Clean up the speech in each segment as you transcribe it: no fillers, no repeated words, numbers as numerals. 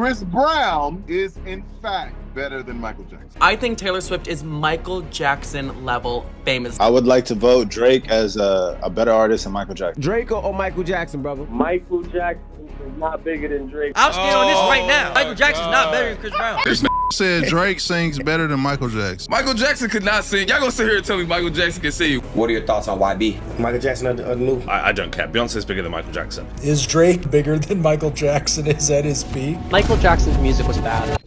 Chris Brown is in fact better than Michael Jackson. I think Taylor Swift is Michael Jackson level famous. I would like to vote Drake as a better artist than Michael Jackson. Drake or Michael Jackson, brother? Michael Jackson is not bigger than Drake. I'll stand on this right now. Michael Jackson's not better than Chris Brown. This said Drake sings better than Michael Jackson. Michael Jackson could not sing. Y'all gonna sit here and tell me Michael Jackson can sing? What are your thoughts on YB? Michael Jackson or new? I don't care. Beyonce's bigger than Michael Jackson. Is Drake bigger than Michael Jackson? Is at his peak? Michael Jackson's music was bad.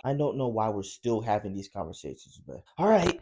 I don't know why we're still having these conversations, but all right.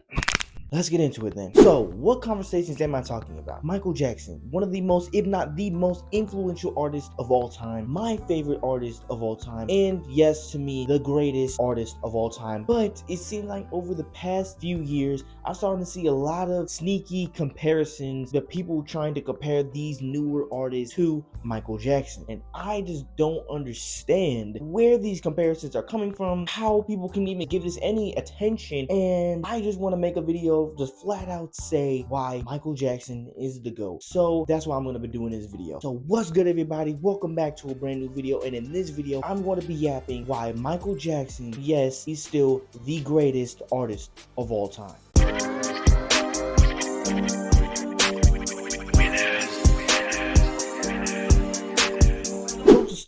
Let's get into it then. So, what conversations am I talking about? Michael Jackson, one of the most, if not the most influential artist of all time, my favorite artist of all time, and yes, to me, the greatest artist of all time. But it seemed like over the past few years, I'm starting to see a lot of sneaky comparisons, the people trying to compare these newer artists to Michael Jackson. And I just don't understand where these comparisons are coming from, how people can even give this any attention, and I just want to make a video just flat out say why Michael Jackson is the GOAT. So that's why I'm going to be doing this video. So what's good, everybody? Welcome back to a brand new video, and in this video I'm going to be yapping why Michael Jackson, yes, he's still the greatest artist of all time.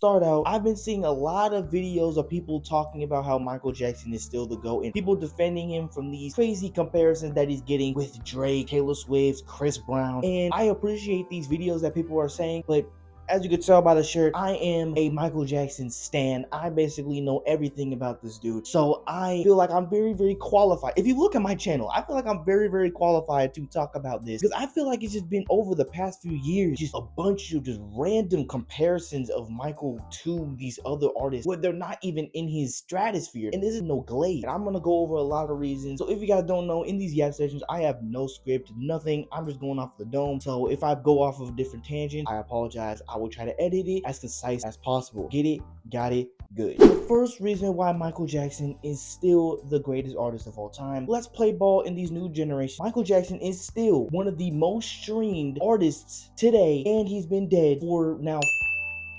Start out, I've been seeing a lot of videos of people talking about how Michael Jackson is still the GOAT and people defending him from these crazy comparisons that he's getting with Drake, Taylor Swift, Chris Brown, and I appreciate these videos that people are saying, but as you can tell by the shirt, I am a Michael Jackson stan. I basically know everything about this dude. So I feel like I'm very, very qualified. If you look at my channel, I feel like I'm very, very qualified to talk about this because I feel like it's just been over the past few years, just a bunch of just random comparisons of Michael to these other artists where they're not even in his stratosphere. And this is no glade. I'm going to go over a lot of reasons. So if you guys don't know, in these yap sessions, I have no script, nothing. I'm just going off the dome. So if I go off of different tangents, I apologize. I will try to edit it as concise as possible. Get it? Got it? Good. The first reason why Michael Jackson is still the greatest artist of all time. Let's play ball in these new generations. Michael Jackson is still one of the most streamed artists today, and he's been dead for now.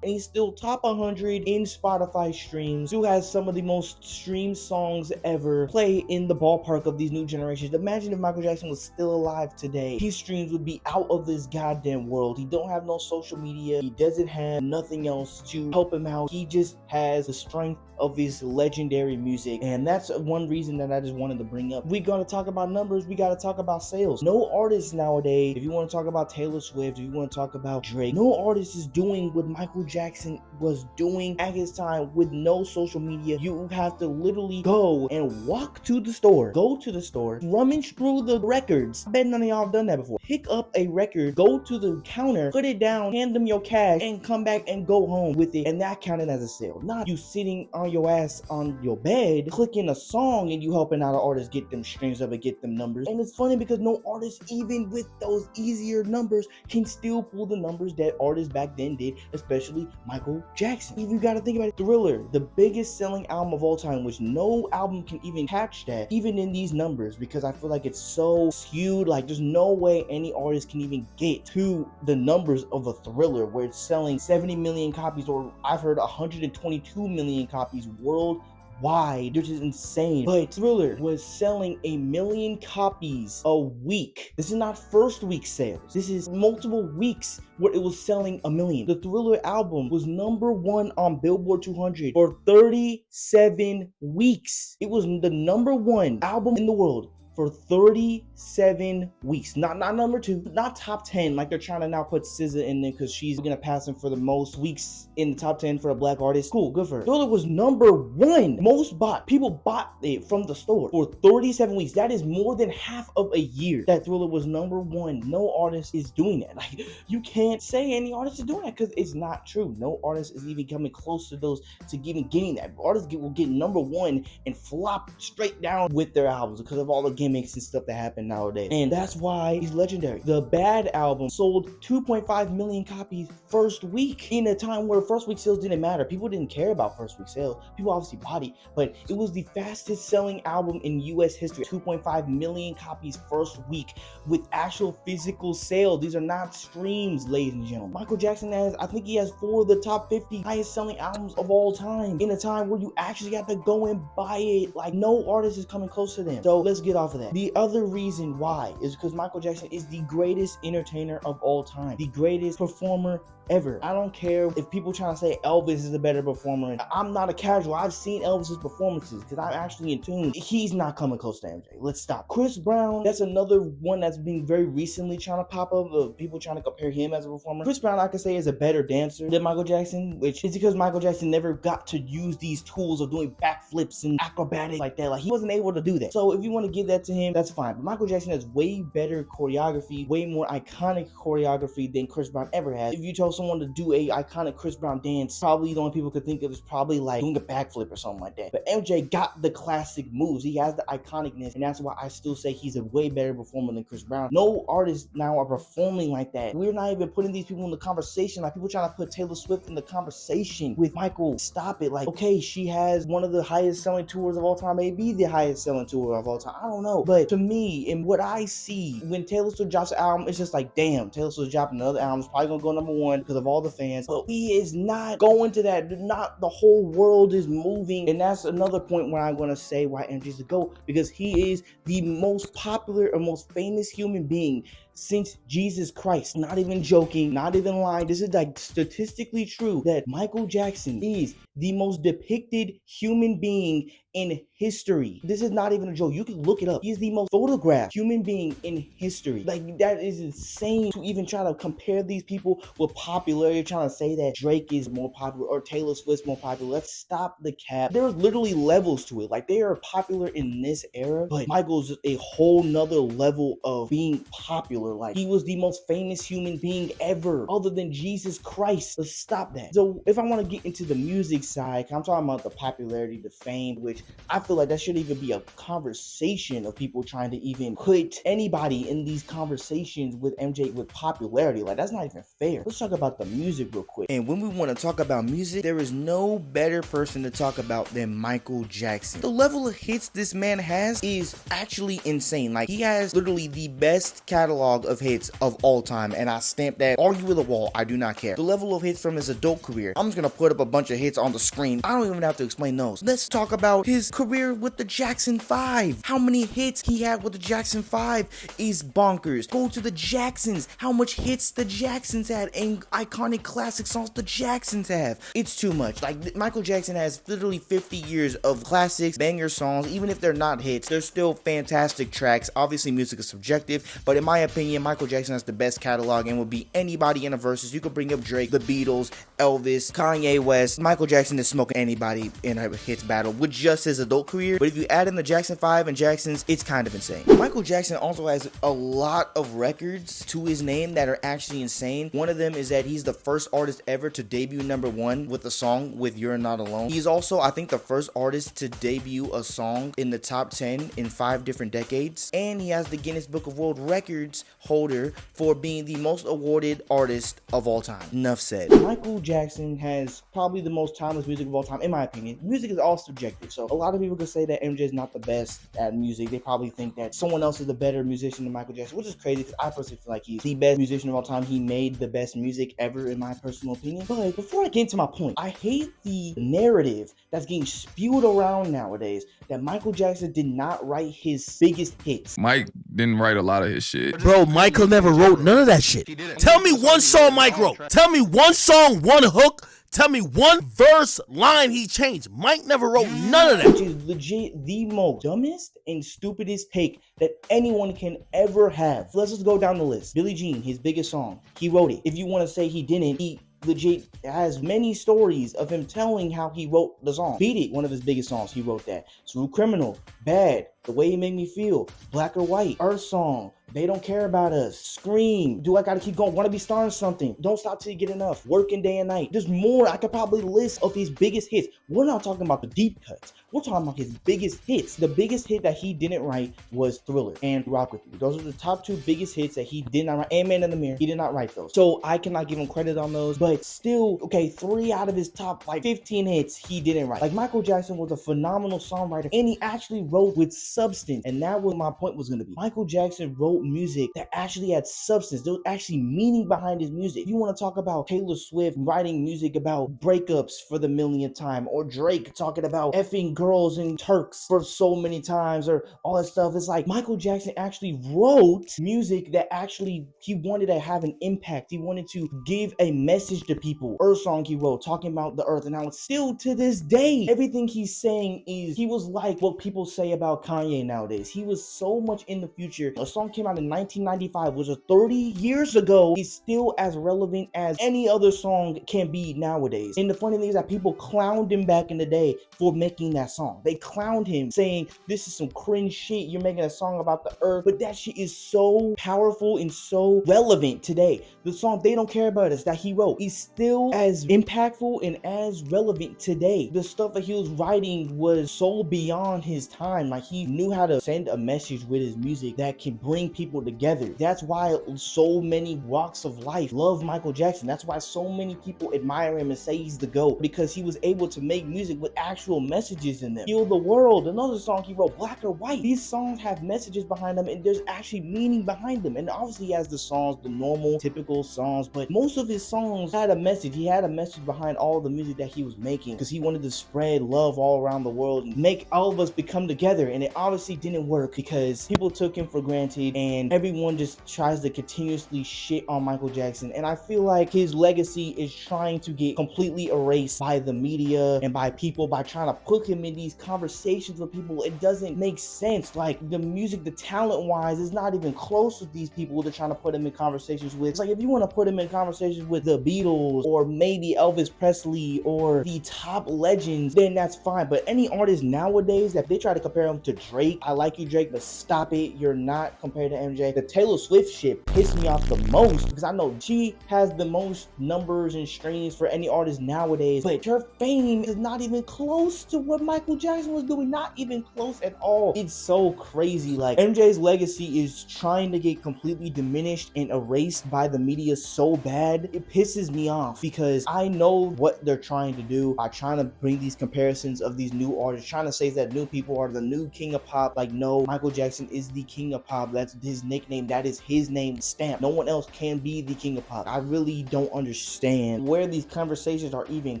And he's still top 100 in Spotify streams. Still has some of the most streamed songs ever. Play in the ballpark of these new generations. Imagine if Michael Jackson was still alive today. His streams would be out of this goddamn world. He don't have no social media. He doesn't have nothing else to help him out. He just has the strength of his legendary music, and that's one reason that I just wanted to bring up. We gotta talk about numbers, we gotta talk about sales. No artist nowadays, if you want to talk about Taylor Swift, if you want to talk about Drake, no artist is doing what Michael Jackson was doing at his time with no social media. You have to literally go and walk to the store, go to the store, rummage through the records. I bet none of y'all have done that before. Pick up a record, go to the counter, put it down, hand them your cash, and come back and go home with it, and that counted as a sale. Not you sitting on your ass on your bed clicking a song and you helping out an artist get them streams up and get them numbers. And it's funny because no artist, even with those easier numbers, can still pull the numbers that artists back then did, especially Michael Jackson. If you got to think about it, Thriller, the biggest selling album of all time, which no album can even catch that, even in these numbers, because I feel like it's so skewed. Like there's no way any artist can even get to the numbers of a Thriller where it's selling 70 million copies, or I've heard 122 million copies worldwide, which is insane. But Thriller was selling 1 million copies a week. This is not first week sales. This is multiple weeks where it was selling 1 million. The Thriller album was #1 on Billboard 200 for 37 weeks. It was the #1 album in the world for 37 weeks. Not number 2, not top 10, like they're trying to now put SZA in there because she's gonna pass him for the most weeks in the top 10 for a black artist. Cool, good for her. Thriller was #1 most bought. People bought it from the store for 37 weeks. That is more than half of a year that Thriller was #1. No artist is doing that. Like, you can't say any artist is doing that because it's not true. No artist is even coming close to those, to even getting that. Artists will get #1 and flop straight down with their albums because of all the gimmicks and stuff that happen nowadays. And that's why he's legendary. The Bad album sold 2.5 million copies first week, in a time where first week sales didn't matter. People didn't care about first week sales. People obviously bought it, but it was the fastest selling album in US history. 2.5 million copies first week with actual physical sales. These are not streams, ladies and gentlemen. Michael Jackson has, I think he has 4 of the top 50 highest selling albums of all time, in a time where you actually have to go and buy it. Like, no artist is coming close to them. So let's get off of that. The other reason why is because Michael Jackson is the greatest entertainer of all time, the greatest performer ever. I don't care if people trying to say Elvis is a better performer. I'm not a casual. I've seen Elvis's performances because I'm actually in tune. He's not coming close to MJ. Let's stop. Chris Brown, that's another one that's been very recently trying to pop up of people trying to compare him as a performer. Chris Brown, I could say, is a better dancer than Michael Jackson, which is because Michael Jackson never got to use these tools of doing backflips and acrobatics like that. Like, he wasn't able to do that. So if you want to give that to him, that's fine. But Michael Jackson has way better choreography, way more iconic choreography than Chris Brown ever has. If you told someone to do a iconic Chris Brown dance, probably the only people could think of is probably like doing a backflip or something like that. But MJ got the classic moves. He has the iconicness, and that's why I still say he's a way better performer than Chris Brown. No artists now are performing like that. We're not even putting these people in the conversation. Like, people trying to put Taylor Swift in the conversation with Michael. Stop it. Like, okay, she has one of the highest selling tours of all time, maybe the highest selling tour of all time. I don't know. But to me, and what I see when Taylor Swift drops an album, it's just like, damn, Taylor Swift dropping another album. It's probably gonna go #1 because of all the fans. But he is not going to that. Not the whole world is moving. And that's another point where I'm gonna say why MJ's the GOAT, because he is the most popular or most famous human being since Jesus Christ. Not even joking, not even lying. This is like statistically true that Michael Jackson is the most depicted human being in history. This is not even a joke. You can look it up. He's the most photographed human being in history. Like, that is insane to even try to compare these people with popularity, trying to say that Drake is more popular or Taylor Swift's more popular. Let's stop the cap. There's literally levels to it. Like, they are popular in this era, but Michael's a whole nother level of being popular. Like, he was the most famous human being ever, other than Jesus Christ. Let's stop that. So if I want to get into the music side, I'm talking about the popularity, the fame, which I feel like that shouldn't even be a conversation of people trying to even put anybody in these conversations with MJ with popularity. Like, that's not even fair. Let's talk about the music real quick. And when we want to talk about music, there is no better person to talk about than Michael Jackson. The level of hits this man has is actually insane. Like, he has literally the best catalog of hits of all time, and I stamp that, argue with a wall, I do not care. The level of hits from his adult career, I'm just gonna put up a bunch of hits on the screen. I don't even have to explain those. Let's talk about his career with the Jackson 5. How many hits he had with the Jackson 5 is bonkers. Go to the Jacksons, how much hits the Jacksons had and iconic classic songs the Jacksons have. It's too much. Like, Michael Jackson has literally 50 years of classics, banger songs. Even if they're not hits, they're still fantastic tracks. Obviously, music is subjective, but in my opinion, Michael Jackson has the best catalog and would be anybody in a versus. You could bring up Drake, the Beatles, Elvis, Kanye West. Michael Jackson is smoking anybody in a hits battle with just his adult career. But if you add in the Jackson 5 and Jacksons, it's kind of insane. Michael Jackson also has a lot of records to his name that are actually insane. One of them is that he's the first artist ever to debut #1 with a song with You're Not Alone. He's also, I think, the first artist to debut a song in the top 10 in 5 different decades. And he has the Guinness Book of World Records holder for being the most awarded artist of all time. Enough said. Michael Jackson has probably the most timeless music of all time, in my opinion. Music is all subjective, so a lot of people could say that MJ is not the best at music. They probably think that someone else is a better musician than Michael Jackson, which is crazy because I personally feel like he's the best musician of all time. He made the best music ever, in my personal opinion. But before I get into my point, I hate the narrative that's getting spewed around nowadays that Michael Jackson did not write his biggest hits. Mike didn't write a lot of his shit. Bro, Michael never wrote none of that shit. Tell me one song Mike wrote. Tell me one song, one hook. Tell me one verse line he changed. Mike never wrote none of that. Which is legit the most dumbest and stupidest take that anyone can ever have. Let's just go down the list. Billie Jean, his biggest song, he wrote it. If you want to say he didn't, he legit has many stories of him telling how he wrote the song. Beat It, one of his biggest songs, he wrote that. Smooth Criminal, Bad, The Way He Made Me Feel, Black or White, Earth Song, They Don't Care About Us, Scream, Do I Gotta Keep Going, Wanna Be Starting Something, Don't Stop Till You Get Enough, Working Day and Night. There's more. I could probably list of his biggest hits. We're not talking about the deep cuts. We're talking about his biggest hits. The biggest hit that he didn't write was Thriller and Rock With You. Those are the top two biggest hits that he did not write. And Man in the Mirror, he did not write those. So I cannot give him credit on those, but still, okay, 3 out of his top like 15 hits he didn't write. Like, Michael Jackson was a phenomenal songwriter, and he actually wrote with substance. And that was my point was gonna be. Michael Jackson wrote music that actually had substance. There was actually meaning behind his music. If you want to talk about Taylor Swift writing music about breakups for the millionth time, or Drake talking about effing girls and Turks for so many times, or all that stuff, it's like Michael Jackson actually wrote music that actually he wanted to have an impact. He wanted to give a message to people. Earth Song he wrote talking about the earth, and now it's still to this day everything he's saying is, he was like what people say about Kanye nowadays. He was so much in the future. A song came out in 1995, which was 30 years ago. He's still as relevant as any other song can be nowadays. And the funny thing is that people clowned him back in the day for making that song. They clowned him saying, this is some cringe shit, you're making a song about the earth. But that shit is so powerful and so relevant today. The song They Don't Care About Us that he wrote is still as impactful and as relevant today. The stuff that he was writing was so beyond his time. Like, he knew how to send a message with his music that can bring people together. That's why so many walks of life love Michael Jackson. That's why so many people admire him and say he's the GOAT, because he was able to make music with actual messages in them. Heal the World, another song he wrote, Black or White. These songs have messages behind them, and there's actually meaning behind them. And obviously he has the songs, the normal, typical songs, but most of his songs had a message. He had a message behind all the music that he was making, because he wanted to spread love all around the world and make all of us become together. And it obviously didn't work because people took him for granted, and everyone just tries to continuously shit on Michael Jackson. And I feel like his legacy is trying to get completely erased by the media and by people, by trying to put him in these conversations with people. It doesn't make sense. Like, the music, the talent wise, is not even close with these people they're trying to put him in conversations with. It's like, if you want to put him in conversations with the Beatles or maybe Elvis Presley or the top legends, then that's fine. But any artist nowadays that they try to compare him to Drake, I like you, Drake, but stop it. You're not compared to MJ. The Taylor Swift shit pissed me off the most, because I know she has the most numbers and streams for any artist nowadays, but her fame is not even close to what Michael Jackson was doing. Not even close at all. It's so crazy. Like, MJ's legacy is trying to get completely diminished and erased by the media so bad. It pisses me off, because I know what they're trying to do by trying to bring these comparisons of these new artists, trying to say that new people are the new king of pop. Like, no, Michael Jackson is the king of pop. That's his nickname. That is his name stamp. No one else can be the king of pop. I really don't understand where these conversations are even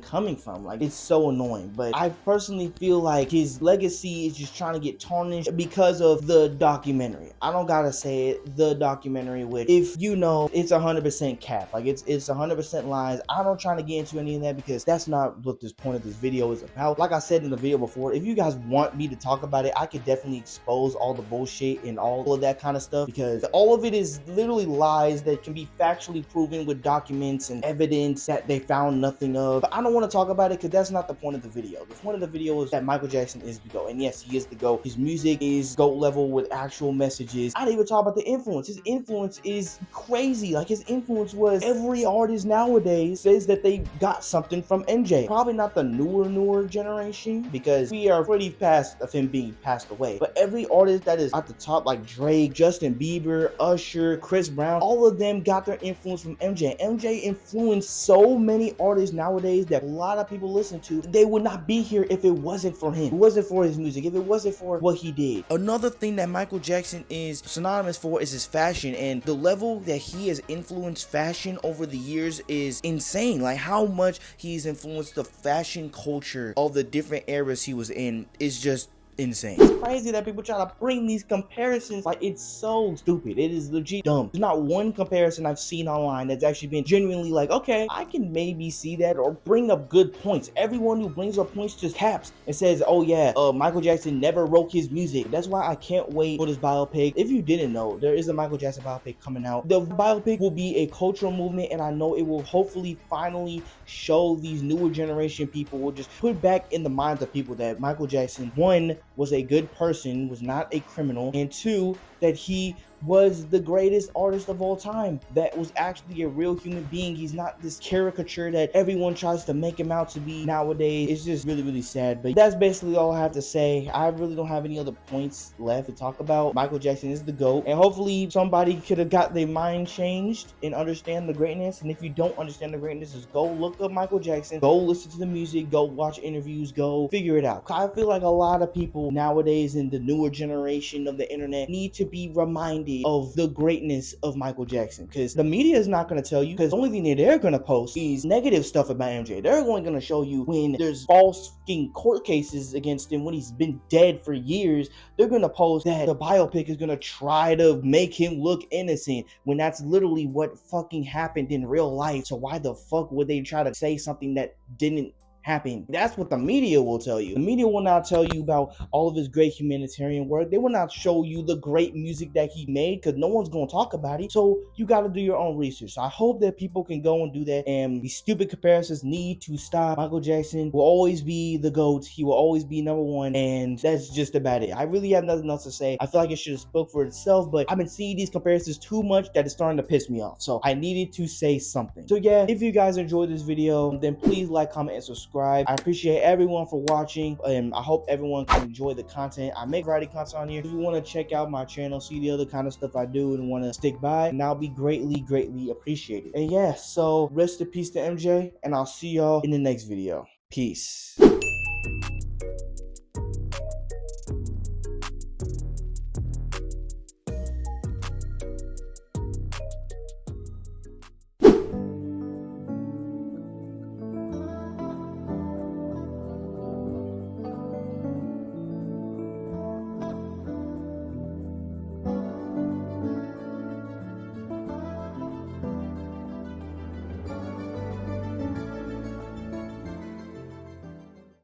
coming from. Like, it's so annoying. But I personally feel like his legacy is just trying to get tarnished because of the documentary. I don't gotta say it, the documentary, which, if you know, it's 100% cap. Like, it's 100% lies. I don't try to get into any of that, because that's not what this point of this video is about. Like I said in the video before, if you guys want me to talk about it, I could definitely expose all the bullshit and all of that kind of stuff, because all of it is literally lies that can be factually proven with documents and evidence that they found nothing of. But I don't want to talk about it, because that's not the point of the video. The point of the video is that Michael Jackson is the GOAT. And yes, he is the GOAT. His music is GOAT level with actual messages. I didn't even talk about the influence. His influence is crazy. Like, his influence was, every artist nowadays says that they got something from MJ. Probably not the newer generation, because we are pretty past of him being passed away. But every artist that is at the top, like Drake, Justin Bieber, Usher, Chris Brown, all of them got their influence from MJ. MJ influenced so many artists nowadays that a lot of people listen to. They would not be here if it wasn't for him. If it wasn't for his music, if it wasn't for what he did. Another thing that Michael Jackson is synonymous for is his fashion, and the level that he has influenced fashion over the years is insane. Like, how much he's influenced the fashion culture of the different eras he was in is just insane. It's crazy that people try to bring these comparisons. Like, it's so stupid. It is legit dumb. There's not one comparison I've seen online that's actually been genuinely like, okay, I can maybe see that, or bring up good points. Everyone who brings up points just caps and says, oh yeah, Michael Jackson never wrote his music. That's why I can't wait for this biopic. If you didn't know, there is a Michael Jackson biopic coming out. The biopic will be a cultural movement, and I know it will hopefully finally show these newer generation people, will just put back in the minds of people that Michael Jackson, one, was a good person, was not a criminal, and 2, that he was the greatest artist of all time, that was actually a real human being. He's not this caricature that everyone tries to make him out to be nowadays. It's just really, really sad. But that's basically all I have to say. I really don't have any other points left to talk about. Michael Jackson is the GOAT, and hopefully somebody could have got their mind changed and understand the greatness. And if you don't understand the greatness, just go look up Michael Jackson, go listen to the music, go watch interviews, go figure it out. I feel like a lot of people nowadays in the newer generation of the internet need to be reminded of the greatness of Michael Jackson, because the media is not going to tell you, because the only thing that they're going to post is negative stuff about MJ. They're only going to show you when there's false fucking court cases against him, when he's been dead for years. They're going to post that the biopic is going to try to make him look innocent, when that's literally what fucking happened in real life. So why the fuck would they try to say something that didn't happen? That's what the media will tell you. The media will not tell you about all of his great humanitarian work. They will not show you the great music that he made, because no one's going to talk about it. So you got to do your own research. So I hope that people can go and do that, and these stupid comparisons need to stop. Michael Jackson will always be the GOAT. He will always be #1, and that's just about it. I really have nothing else to say. I feel like it should have spoke for itself, but I've been seeing these comparisons too much that it's starting to piss me off. So I needed to say something. So yeah, if you guys enjoyed this video, then please like, comment, and subscribe. I appreciate everyone for watching, and I hope everyone can enjoy the content. I make variety content on here. If you want to check out my channel, see the other kind of stuff I do, and want to stick by, and I'll be greatly appreciated. And yeah, so rest in peace to MJ, and I'll see y'all in the next video. Peace.